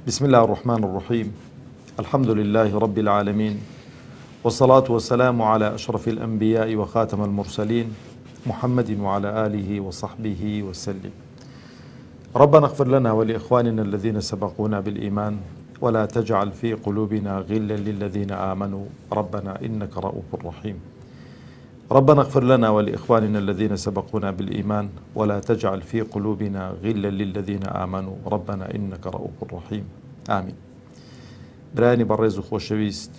بسم الله الرحمن الرحيم. الحمد لله رب العالمين، والصلاة والسلام على أشرف الأنبياء وخاتم المرسلين محمد وعلى آله وصحبه وسلم. ربنا اغفر لنا ولإخواننا الذين سبقونا بالإيمان ولا تجعل في قلوبنا غلا للذين آمنوا ربنا إنك رؤوف رحيم. ربنا اغفر لنا ولإخواننا الذين سبقونا بالإيمان ولا تجعل في قلوبنا غلا للذين آمنوا ربنا إنك رؤوف رحيم. آمين. براني برز خوشويست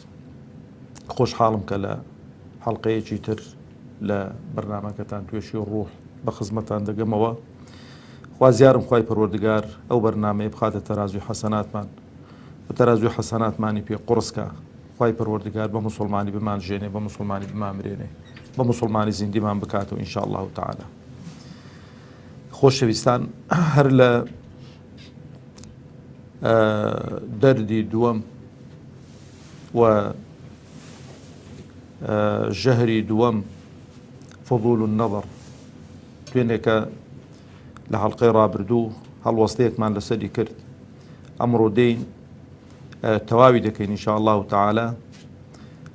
خوش حالم كلا حلقة تر لا برنامجتان تويشي الروح بخدمتان دقموا خوازيارم خواي پروردگار أو برنامج بخاطر ترازو حسنات مان وترازو حسنات ماني في قرصكا خواي پروردگار بمسلماني بمان جيني بمسلماني بمان مريني بمسلماني زندي مان بكاتو إن شاء الله تعالى. خوشويستان هر ل دردي دوم و جهري دوم فضول النظر توينك لحلقي رابردو هل وصليت مان لسدي كرت أمرو دين تواوي دكين إن شاء الله تعالى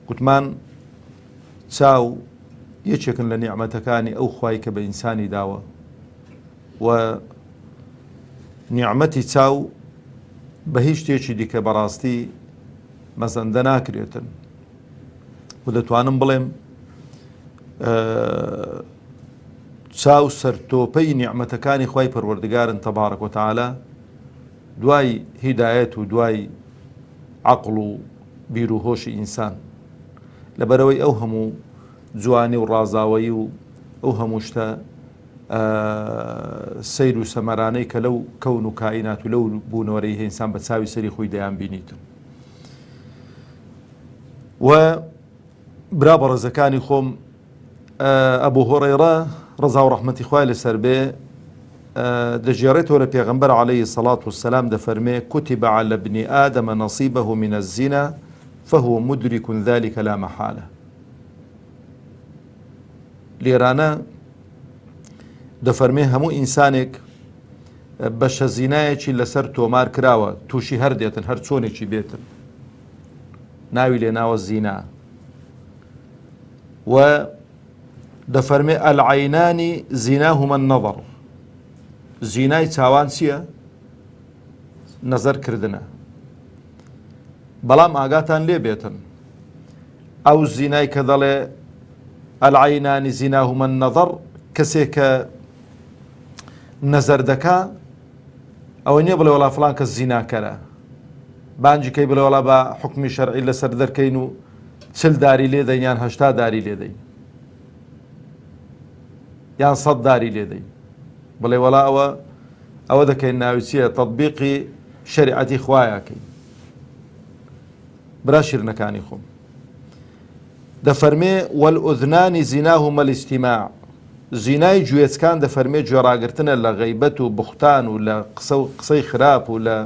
كتمان تساو يشكن لنعمتكاني أو خوايك بإنساني داوة ونعمتي تساو بهيش تيشي ديك براستي مثلا دناكريتن ودتوانم بليم تساو سرتوبي نعمتكاني خواي پروردگارن تبارك وتعالى دواي هدايات ودواي عقل بيروهوش إنسان لبروي أوهمو جواني ورازاوي أوهموشتا سير و سەمەرانەی کە لەو کەون و کائینات و لەو بوونەوەرەی ئینسان بە چاوی سەری خۆی دەیان بینیتن. و برا بەڕێزەکانی خۆم ئەبوو هورەیرە ڕەزا و ڕەحمەتی خوای لەسەر بێ دەژێڕێتەوە لە پێغەمبەر عەلەیهی سەڵات وسەلام دەفەرمێ كتب على ابن آدم نصيبه من الزنا فهو مدرك ذلك لا محالة. لێرانە دەفەرمێ هەموو ئینسانێک بەشە زینایەکی لەسەر تۆمار کراوە تووشی هەردێتن هەر چۆنێکی بێتن ناوی لێ ناوە زینا. و دەفەرمێ العینانی زیناهما النظر زینای چاوان چییە؟ نەزەرکردنە. بەڵام ئاگاتان لێ بێتن ئەو زینای کە دەڵێ العینانی زیناهما النظر کەسێک کە نەزەر دەکا ئەوە نییە بڵێ وەڵا فڵان کەس زیناکەرە بانجی کەی بڵێ وەڵا بە حکمی شەرعی لەسەر دەرکەین و 40 داری لێ دەین یان 80 داری لێ دەین یان 100 داری لێ دەین بڵێ وەڵا ئەوە دەکەین ناوی چییە تەطبیقی شەریعەتی خوایەکەین. برا شیرنەکانی خۆم دەفەرمێ والئذنان زیناهما الاستماع زینای گوێچکان دەفەرمێ گوێڕاگرتنە لە غەیبەت و بوختان و لە قسەی خراپ و لە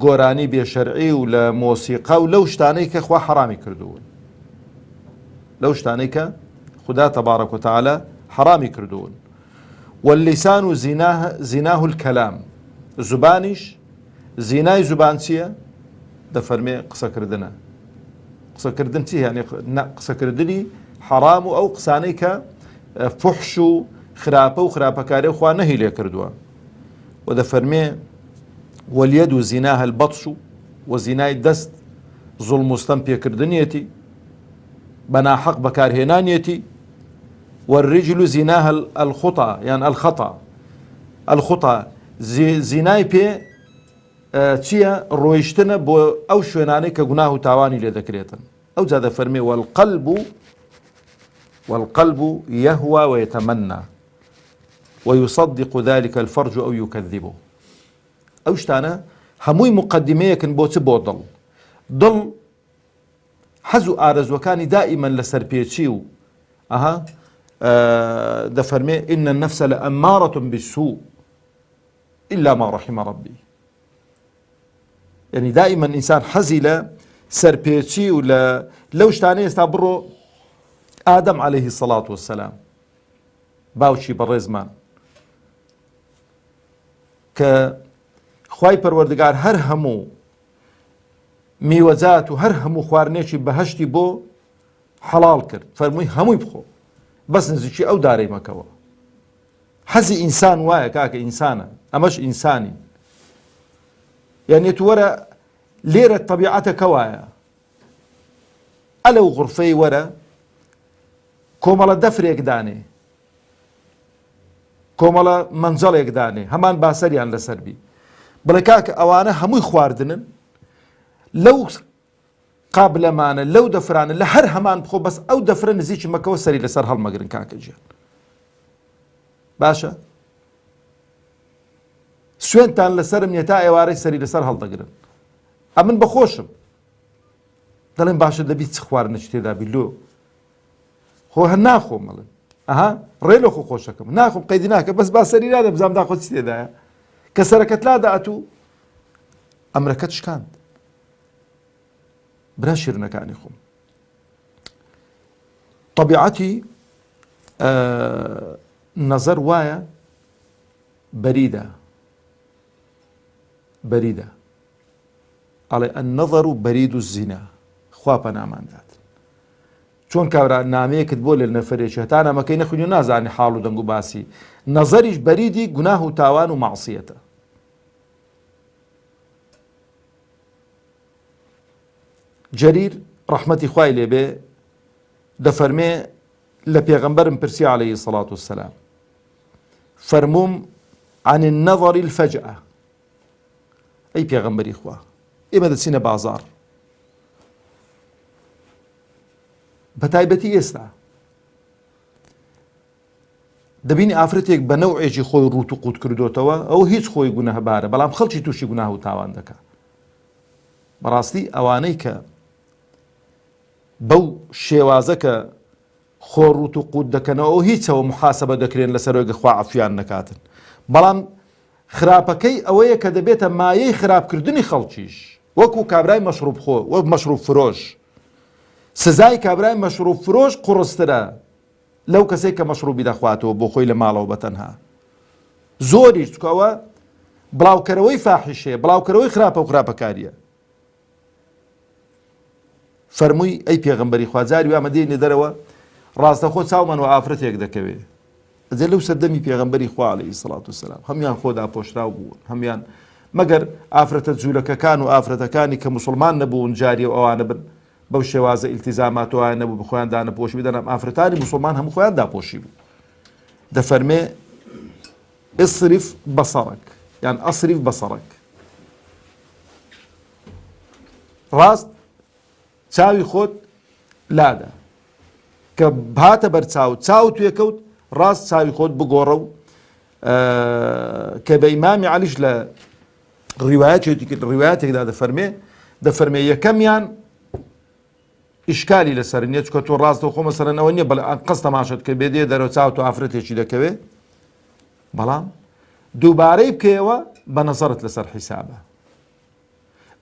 گۆرانی بێشەرعی و لە مۆسیقا و لەو شتانەی کە خوا حەرامی کردوون لەو شتانەی کە خدا تبارك وتعالى حەرامی کردوون. واللسان زیناه الكلام زبانیش زینای زبان چییە؟ دەفەرمێ قسەکردنە. قسەکردن چی یعنی قسەکردنی حرام و ئەو قسانەی کە فحش و خراپە و خراپەکاری خوا نەهی لێ کردووە. و دەفەرمێ واليد زیناها البطش و زینای دەست زوڵم و ستەم پێکردنیەتی بە ناحەق بەکارهێنانیەتی. والرجل زیناها الخطا یان الخطا زینای پێ چییە؟ ڕۆیشتنە بۆ ئەو شوێنانەی کە گوناه و تاوانی لێ دەکرێتن. ئەو جا دەفەرمێ والقلب يهوى ويتمنى ويصدق ذلك الفرج أو يكذبه. ئەو شتانە هەمووی مقدمەیەکن بۆ چ بۆ دڵ حەز و ئارەزوەکانی دائیمەن لەسەر پێچی و دەفەرمێ إن النفس لأمارة بالسوء إلا ما رحم ربي. يعني دائما إنسان حەزی لە سەرپێچی و لەو شتانەی ئێستا بڕۆ ئادەم عەلەیهی سەڵات وەسەلام باوکی بەڕێزمان کە خوای پەروەردگار هەر هەموو میوەجات و هەر هەموو خواردنێکی بەهەشتی بۆ حەڵاڵ کرد، فەرمووی هەمووی بخۆ، بەس نزیکی ئەو دارەی مەکەوە. حەزی ئینسان وایە کاکە ئینسانە، ئەمەش ئینسانی، یعنی تو وەرە لێرە تەبیعەتەکە وایە، ئەلەو غورفەی وەرە کۆمەڵە دەفرێک دانێ، کۆمەڵە مەنجەڵێک دانێ، هەمان باسەریان لەسەر بی، بڵێ کاکە ئەوانە هەمووی خواردنن، لەو قابلەمانە لەو دەفرانە لە هەر هەمان بخۆ، بەس ئەو دەفرە نزیکی مەکەوە سەری لەسەر هەڵمەگرن کاکە گیان. باشە سوێنتان لەسەرم نیە تا ئێوارەی سەری لەسەر هەڵدەگرن، ئەمن بەخۆشم دەڵێن باشە دەبی چ خواردنەی تێدا بی لۆ خۆ هەر ناخۆم مەڵێن ئەها ڕێ لۆ خۆ خۆشەکەم ناخۆم قەیدی ناکە، بەس با سەری نادە بزانم داخۆ چی تێدایە، کە سەرەکەت لا دەئەتوو ئەمرەکەت شکاند. برا شیرنەکانی خۆم طەبیعەتی نەزەر وایە بەریدە ئەڵێ النەظەر بەرید الزینا، خوا پەناماندات. چۆن کابرا نامەیەکت بۆ لێ نەفرێکی هەتا نامەکەی نەخوێنی و نازانی حاڵ و دەنگ و باسی، نەزەریش بەریدی گوناه و تاوان و مەعسیەتە. جەریر ڕەحمەتی خوای لێبێ دەفەرمێ لە پێغەمبەرم پرسی عەلەیهی السەڵات وەسسەلام، فەرمووم عن النەظەر الفەجأە، ئەی پێغەمبەری خوا ئێمە دەچینە بازاڕ، بە تایبەتی ئێستا دەبینی ئافرەتێک بە نەوعێکی خۆی ڕوت و قوت کردوتەوە، ئەو هیچ خۆی گونەهبارە، بەڵام خەڵکی تووشی گوناه و تاوان دەکات. بەڕاستی ئەوانەی کە بەو شێوازە کە خۆ ڕوت و قوت دەکەنەوە ئەو هیچەوە محاسبە دەکرێن لەسەرۆی خوا عەفویان نەکاتن، بەڵام خراپەکەی ئەوەیە کە دەبێتە مایەی خراپکردنی خەڵکیش، وەکو کابرای مەشروب خۆ وەک مەشروب فرۆش. سزای کابرای مەشروب فرۆش قوڕسترە لەو کەسێک کە مەشروبی دەخواتەوە بۆ خۆی لە ماڵەوە بەتەنها، زۆریش چکەوە بڵاوکەرەوەی فاحیشەیە، بڵاوکەرەوەی خراپە و خراپەکاریە. فەرمووی ئەی پێغەمبەری خوا جاری وامە دێنێ دەرەوە ڕاستەخۆ چاومان و ئافرەتێک دەکەوێ، ئەجێ لەو سەردەمی پێغەمبەری خوا عەلەیهی السەڵات وەسسەلام هەمویان خۆدا پۆشراو بوون، هەمویان مەگەر ئافرەتە جوولەکەکان و ئافرەتەکانی کە موسڵمان نەبوون جاری و ئەوانە بن بەو شێوازە ئیلتیزامات وایە نەبوو بخۆیان دانەپۆشی بدەن، ئافرەتانی موسڵمان هەموو خۆیان داپۆشی بوو. دەفەرمێ ئصرف بەسەڕک، یان ئەصرف بەسەڕک، ڕاست چاوی خۆت لادا کە هاتە بەر چاو توێکەوت، ڕاست چاوی خۆت بگۆڕە و کە بە ئیمامی عەلیش لە ڕیوایەتێکدا دەفەرمێ یەکەمیان ئیشکالی لەسەر نییە، چکە تۆ ڕاستەوە خۆ مەسەلەن ئەوە نییە بەڵێ قەست تەماشەت کە بێ دێ دەرەوە چاو تۆ ئافرەتێکی دەکەوێ، بەڵام دووبارەی بکەیەوە بە نەزەرت لەسەر حیسابە.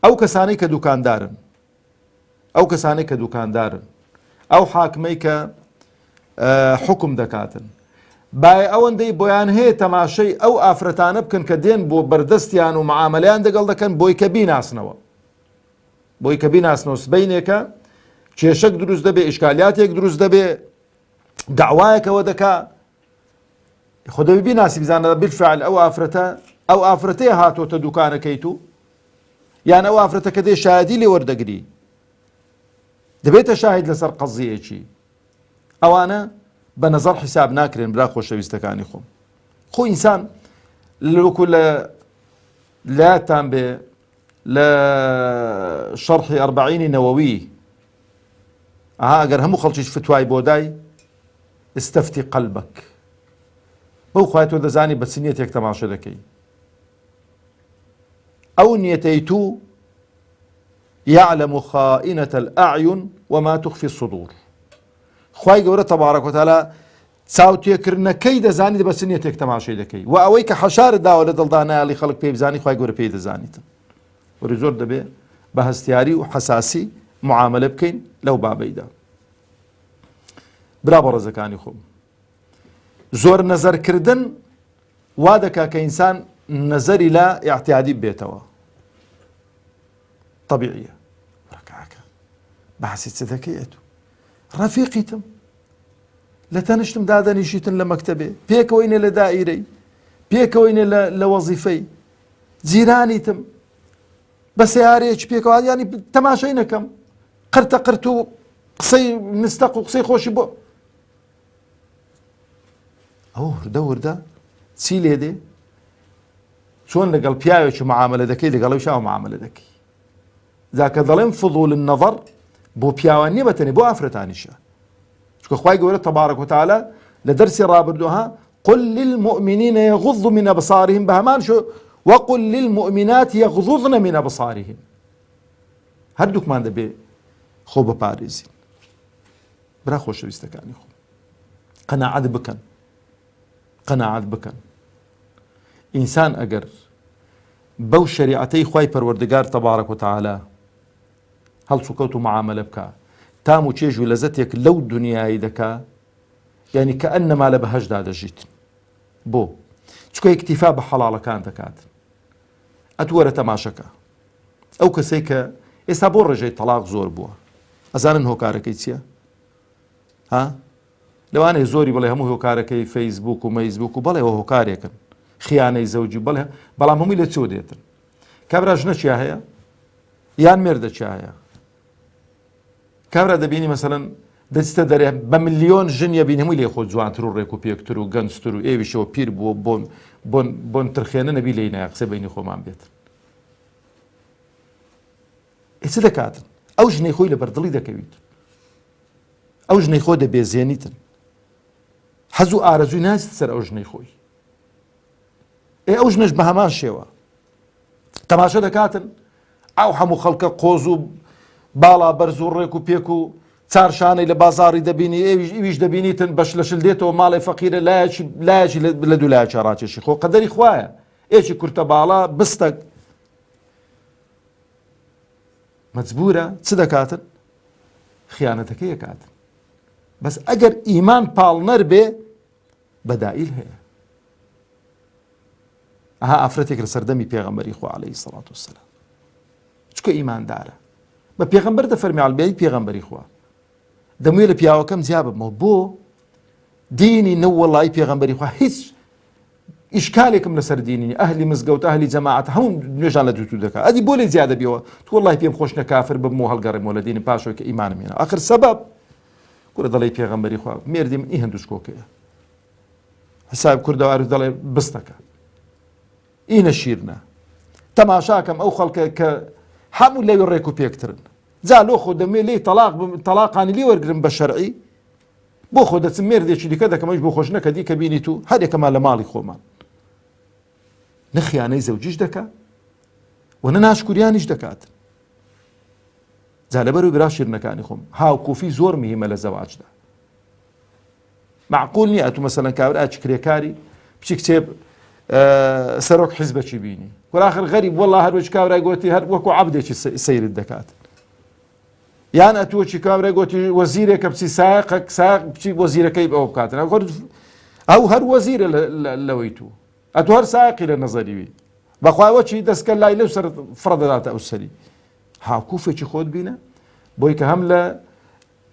ئەو کەسانەی کە دوکاندارن، ئەو حاکمەی کە حکم دەکاتن، باە ئەوەندەی بۆیان هەیە تەماشەی ئەو ئافرەتانە بکەن کە دێن بۆ بەردەستیان و معاملەیان دەگەڵ دەکەن بۆی کە بیناسنەوە سبەینێکە کێشەک دروست دەبێ، ئیشکالیاتێک دروست دەبێ، داوایەکەوە دەکا، خۆ دەبێ بیناسی بزانە بالفعل ئەو ئافرەتەیە هاتۆتە دوکانەکەی تو، یان ئەو ئافرەتە کە دێ شایەدی لێ وەردەگری، دەبێتە شاهید لەسەر قەزیەکی. ئەوانە بە نەزەر حیساب ناکرێن. برا خۆشەویستەکانی خۆم، خۆ ئینسان لەوەکو لاتان بێ لە شەرحی ئەربعینی نەوەوی ئەگەر هەموو خەڵکیش فتوای بۆ دای ئستەفتی قەلبەک، بەو خوای تۆ دەزانی بە چ نیەتێک تەماشە دەکەی، ئەو نیەتەی تو يعلم خائنة الأعين وما تخفي الصدور. خوای گەورە تەبارەک وتەعالا چاوتێکردنەکەی دەزانیت بە چ نیەتێک تەماشەی دەکەی، و ئەوەی کە حەشارت داوە لە دڵدا نایاڵی خەڵک پێی بزانی خوای گەورە پێی دەزانیتن. وەری زۆر دەبێ بە هەستیاری و حەساسی معاملە بکەین لەو بابەیدا. برا بەڕێزەکانی خۆم، زۆر نەزەرکردن وا دەکا کە ئینسان نەزەری لا ئیعتیادی بێتەوە طبیعیە ڕکاکە بەحسی چ دەکەیت ڕەفیقیتم لە تەنیشتم دادەنیشیتن لە مەکتەبێ پێکەوەینە لە دائیرەی پێکەوەینە لە وەزیفەی جیرانیتم بە سیارەیەکی پێکەوە ینی تەماشای نەکەم قرتە قرت و قسەی مستەق و قسەی خۆشی بۆ ئەو وردە وردە چی لێ دێ چۆن لەگەڵ پیاوێکی معاملە دەکەی لەگەڵەوە شاو معاملە دەکەی جاکە دەڵێن فضول النەظر بۆ پیاوان نییە بەتەنێ بۆ ئافرەتانیشە چونکە خوای گەورە تەبارەک و تەعالە لە دەرسی ڕابردووها قل للمؤمنين يغضوا من أبصارهم بهمان شو وقل للمؤمنات يغضضن من أبصارهم هەردووکمان دەبێ خۆ بپارێزین برا خۆشەویستەکانی خۆ قەناعەت بکەن ئینسان ئەگەر بەو شەریعەتەی خوای پەروەردگار تەبارەک و تەعالە هەڵسوکەوت و معاملە بکە تام و چێژ و لەزەتێک لەو دنیایی دەکا یعنی کە ئەنەما لە بەهەشدا دەژیتن بۆ چکە ئیکتیفا بە حەڵاڵەکان دەکات ئەتوەرە تەماشەکە ئەو کەسەی کە ئێستا بۆ ڕێژەی تەلاق زۆر بووە ئەزانن هۆکارەکەی چییە لەوانەیە زۆری بڵێ هەموو هۆکارەکەی فەیسبوک و مەیزبوک و بەڵێەوە هۆکارێکن خیانەی زەوجی بەڵێ بەڵام هەمووی لە چۆ دێتن کابرا ژنە چیا هەیە یان مێردە چیا هەیە کابرا دەبینی مەسەلەن دەچتە دەرێ بە ملیۆن ژنیە بین هەمووی لێ خۆ جوانتر و ڕێک و پێکتر و گەنجتر و ئێویشەوە پیر بووە بۆن ترخێنە نەبی لێی نایە قسە بینی خۆمان بێت چ دەکاتن ئەو ژنەی خۆی لە بەردڵی دەکەویت ئەو ژنەی خۆ دەبێزێنیتن حەز و ئارەزووی ناچێت سەر ئەو ژنەی خۆی ئەو ژنەش بە هەمان شێوە تەماشە دەکاتن ئەو هەموو خەڵکە قۆز و باڵا بەرز و ڕێک و پێک و چارشانەی لە بازاڕی دەبینی ئێویش دەبینیتن بەش لە شل دێتەوە ماڵی فەقیرە لایەکی لە دوو لایەکی ڕاکێشی خۆ قەدەری خوایە ئێکی کورتە باڵا بستە مەجبورە چ دەکاتن خیانەتەکەی دەکاتن بەس ئەگەر ئیمان پاڵنەر بێ بەدائیل هەیە ئەها ئافرەتێک لە سەردەمی پێغەمبەری خوا عەلەیهی سەڵات وەسەلام چکە ئیماندارە بە پێغەمبەر دەفەرمی عەلبەی پێغەمبەری خوا دەمویە لە پیاوەکەم جیا ببمەوە بۆ دینی نە وەڵای پێغەمبەری خوا هیچ ئیشکالێکم لەسەر دینی ئەهلی مزگەوت ئەهلی جەماعەت هەموو نوێژان لە دوو دەکات ئەدی بۆ لێ زیادە بێەوە تو وەڵای پێم خۆش نە کافر ببمەوە هەڵگەڕێمەوە لە دینی پاشەوەی کە ئیمانم هێنا ئاخر سەبەب کوڕە دەڵێ پێغەمبەری خوا مێردیم ئی هەندووش کۆکەیە حساب کوردەوار دەڵێ بستەکە ئینە شیرنە تەماشاکەم ئەو خەڵکە کە هەموو لەوێ ڕێک و پێکترن جا لۆ خۆ دەمێ لێی تەلاقانی لێ وەرگرم بە شەرعی بۆ خۆ دەچم مێردێکی دیکە دەکەمەش بۆ خۆش نەکە دیکە بینیت و هەرێکەمان لە ماڵی خۆمان نە خیانەی زەوجیش دەکات و نە ناشکوریانیش دەکات جا لەبەر و برا شیرنەکانی خۆم هاوکوفی زۆر مهمە لە زەواجدا معقول نییە ئەتو مەسەلەن کابرا چکرێکاری بچی کتێب سەرۆک حیزبەکی بینی وەراخر غەریب وەڵڵا هەروەک کابرای گوتی هەر وەکو عەبدێکی سەیرت دەکات یان ئەتووەکی کابرای گوتی وەزیرێکە بچی سایق بچی وەزیرەکەی ئەوە بکاتن ئەو هەر وەزیرە لەوەی تو ئەتو هەر سایقی لە نەزەریوی بەخوایوەچی دەستکە لای لەو سەر فڕە دەداتە ئەو سەری هاوکوفێکی خۆت بینە بۆی کە هەم لە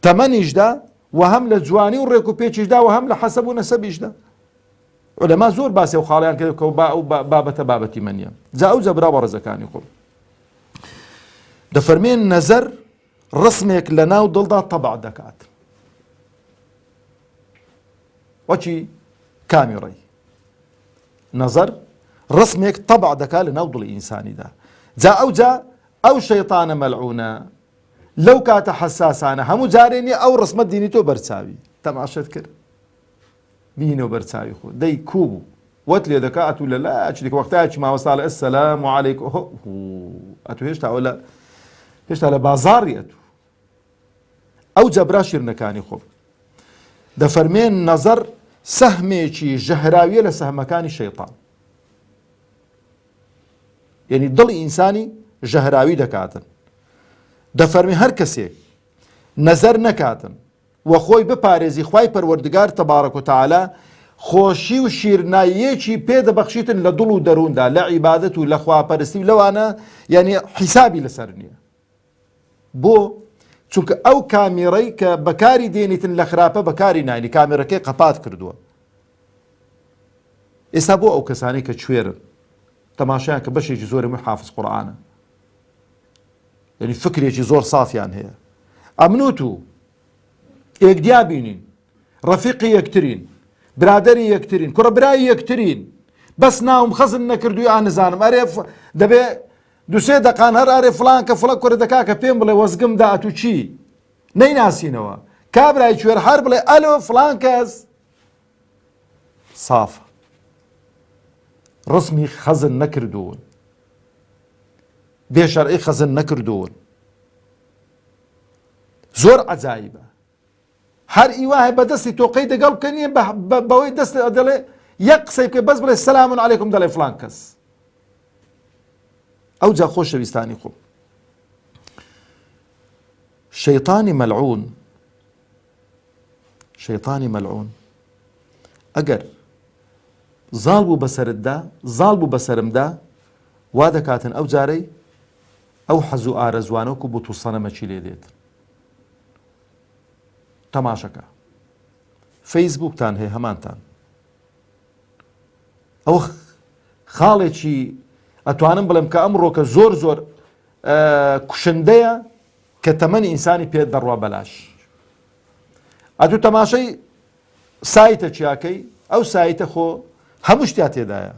تەمەنیشدا و هەم لە جوانی و ڕێک و پێچیشدا و هەم لە حەسەب و نەسەبیشدا علەما زۆر باسی و خاڵیان کرد کە ئەو بابەتە بابەتی منیە جا ئەو جەبرا بە ڕێزەکانی خۆم دەفەرمێن نەزەر ڕسمێک لە ناو دڵدا تەبع دەکات وەچی کامی ڕێی نەزەر ڕسمێک تەبع دەکات لە ناو دڵی ئینسانیدا جا ئەو شەیطانە مەلعونە لەو کاتە حەساسانە هەموو جارێنی ئەو ڕسمە دینی تۆ بەرچاوی تەماشەت کرد بینەوە بەرچاوی خۆ دەی کوبوو وەت لێ دەکات ئەتوو لە لاچ دیکە وەختایکی ماوەستا لە ئەسسەلام عەلەیکم ئەتوو هێشتا لە بازاڕی ئەو جەبرا شیرنەکانی خۆ دەفەرمێن نەزەر سەهمێکی ژەهراویە لە سەهمەکانی شەیطان یعنی دڵی ئینسانی ژەهراوی دەکاتن دەفەرمی هەر کەسێک نەزەر نەکاتن و خۆی بپارێزی خوای پەروەردگار تەبارەک و تەعالە خۆشی و شیرناییەکی پێدەبەخشیتن لە دڵ و دەرووندا لە عیبادەت و لە خواپەرستی و لەوانە یعنی حیسابی لەسەر نییە. بۆ چونکە ئەو کامیرەی کە بەکاری دێنیتن لە خراپە بەکاری ناینی، کامێرەکەی قەپات کردووە. ئێستا بۆ ئەو کەسانی کە کوێرن تەماشایان کە بەشێکی زۆری حافظ قورئانە، یعنی فکرێکی زۆر سافیان هەیە، ئەمنوت و ئێکدیا بینین، ڕەفیقی یەکترین، برادری یەکترین، کوڕە برای یەکترین، بەس ناوم خەزم نەکردووی ئانزانم ئەرێ دەبێ دوسێ دەقان هەر ئارێ فڵان کە فڵە کوڕە دەکا کە پێم بڵێ وەزگم دات و چی نەیناسینەوە، کابرای کوێر هەر بڵێ ئەلۆ فڵان کەس سافە، ڕسمی خەزن نەکردوون، بێشەرعی خەزن نەکردوون. زۆر عەجایبە. هەر ئیوای بەدەستی تۆقەی دەگەڵ بکەنیە بەوەی دەست دەڵێ یەک قسەی بکە بەس بڵێ سەلام عەلەیکم دەڵێ فڵان کەس. ئەو جا خۆشەویستانی خۆم، شەیطانی مەلعون ئەگەر زاڵ بوو بەسەرمدا وا دەکاتن ئەو جارەی ئەو حەز و ئارەزوانەوەکو بۆ تو سەنەمەکی لێ دێتن. تەماشەکە فەیسبووکتان هەیە هەمانتان، ئەو خاڵێکی ئەتوانم بڵێم کە ئەمڕۆکە زۆر زۆر کوشندەیە کە تەمەنی ئینسانی پێت دەڕوا بەلاش. ئەتوو تەماشەی سایتە چیاکەی، ئەو سایتە خۆ هەموو شتیا تێدایە.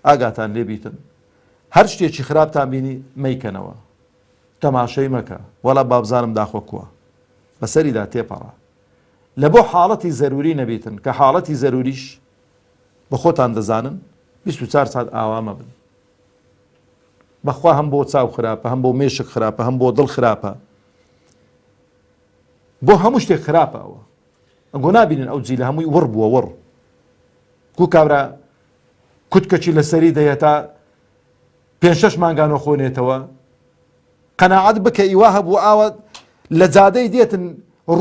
ئاگاتان لێبیتن هەر شتێکی خراپتان بینی مەیکەنەوە، تەماشەی مەکە، وەڵا بابزانم داخۆ کووە، بەسەریدا تێپەڕە. لە بۆ حاڵەتی زەروری نەبیتن کە حاڵەتی زەروریش بە خۆتان دەزانن 24 سات ئاوامە بن. بەخوا هەم بۆ چاو خراپە، هەم بۆ مێشک خراپە، هەم بۆ دڵ خراپە، بۆ هەموو شتێک خراپە. ئەوە ئەگۆ نابینن ئەو جیلە هەمووی وڕ بووە وڕ کو کابرا کوتکەچی لەسەری دەیە تا 5-6 مانگانۆ خۆنێتەوە. قەناعەت بکە ئیوا هەبوو ئاوە لە جادەی دێتن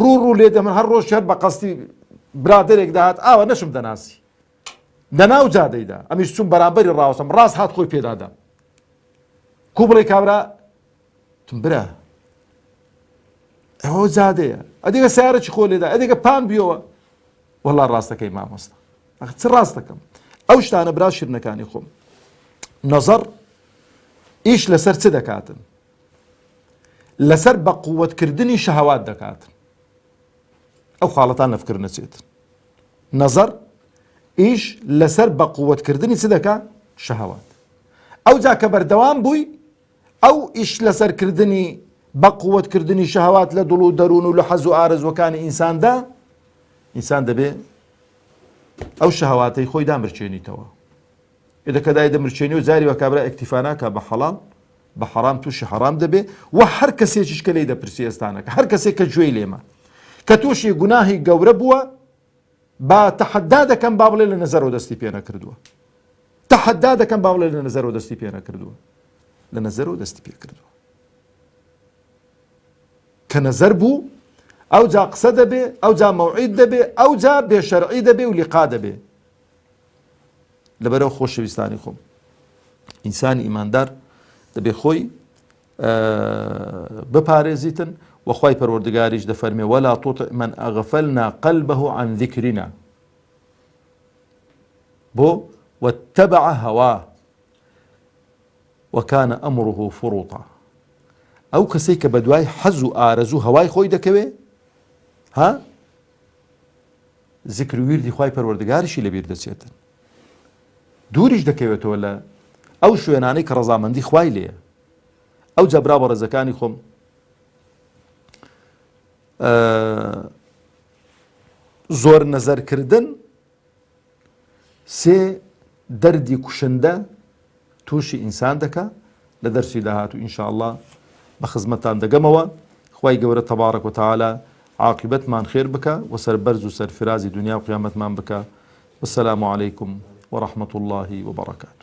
ڕوو لێ دەمن هەر ڕۆژ هەر بە قەستی برادێک داهات ئاوە نەشم دەناسی دەناو جادەیدا، ئەمیش چوون بەرامبەری ڕاوەسم ڕاست هات خۆی پێدادا. کو بڵێ کابرا تم برا ئەوە جادەیە، ئەدیگە سیارەی خۆ لێدا، ئەدیگە پان بیەوە، وەڵا ڕاستەکەی مامۆستا چ ڕاستەکەم. ئەو شتانە برا شیرنەکانی خۆم، نەزەر ئیش لەسەر چ دەکاتن؟ لەسەر بە قووەتکردنی شەهەوات دەکاتن. ئەو خاڵەتان لە فکر نەچێتن. نەزەر ئیش لەسەر بە قووەتکردنی چ دەکا؟ شەهەوات. ئەو جا کە بەردەوام بووی ئەو ئیش لەسەرکردنی بە قووەتکردنی شەهەوات لە دڵ و دەروون و لە حەز و ئارەزوەکانی ئینساندا، ئینسان دەبێ ئەو شەهەواتەی خۆی دامرچێنیتەوە. ئێدەکەدای دەمرچێنی و جاری وە کابرا ئەکتیفا ناکا بە حەڵال بە حەرام تووشی حەرام دەبێ. و هەر کەسێکیش کە لێی دەپرسی ئێستانەکە، هەر کەسێک کە گوێی لێمە کە تووشی گوناهی گەورە بووە، با تەحەدا دەکەم با بڵێ لە نەزەرەوە دەستی پێ نەکردووە، تەحەدا دەکەم با بڵێ لە نەزەرەوە دەستی پێ نەکردووە، لە نەزەرەوە دەستی پێ کردووە. کە نەزەر بوو ئەو جا قسە دەبێ، ئەو جا مەوعید دەبێ، ئەو جا بێشەرعی دەبێ و لیقا دەبێ. لەبەرەوە خۆشەویستانی خۆم، ئینسانی ئیماندار دەبێ خۆی بپارێزیتن و خوای پەروەردگاریش دەفەرمێ وەلا تطع من ئەغفەلنا قەلبەه عن ذیکرنا بۆ واتبع هەواه وكان ئەمره فروطا. ئەو کەسەی کە بە دوای حەز و ئارەزوو هەوای خۆی دەکەوێ، ها ذیکر و ویردی خوای پەروەردگاریشی لەبیر دەچێتن، دووریش دەکەوێتەوە لە ئەو شوێنانەی کە ڕەزامەندی خوای لێیە. ئەو جەبرا بە ڕێزەکانی خۆم، زۆر نەزەرکردن سێ دەردی کوشندە تووشی ئینسان دەکا. لە دەرسی داهاتوو ئینشاءالله بە خزمەتان دەگەمەوە. خوای گەورە تەبارەک و تەعالا عاقبەتمان خێر بکە و سەربەرز و سەرفرازی دنیا و قیامەتمان بکە. والسلام عەلەیکم ورحمة الله وبركاته.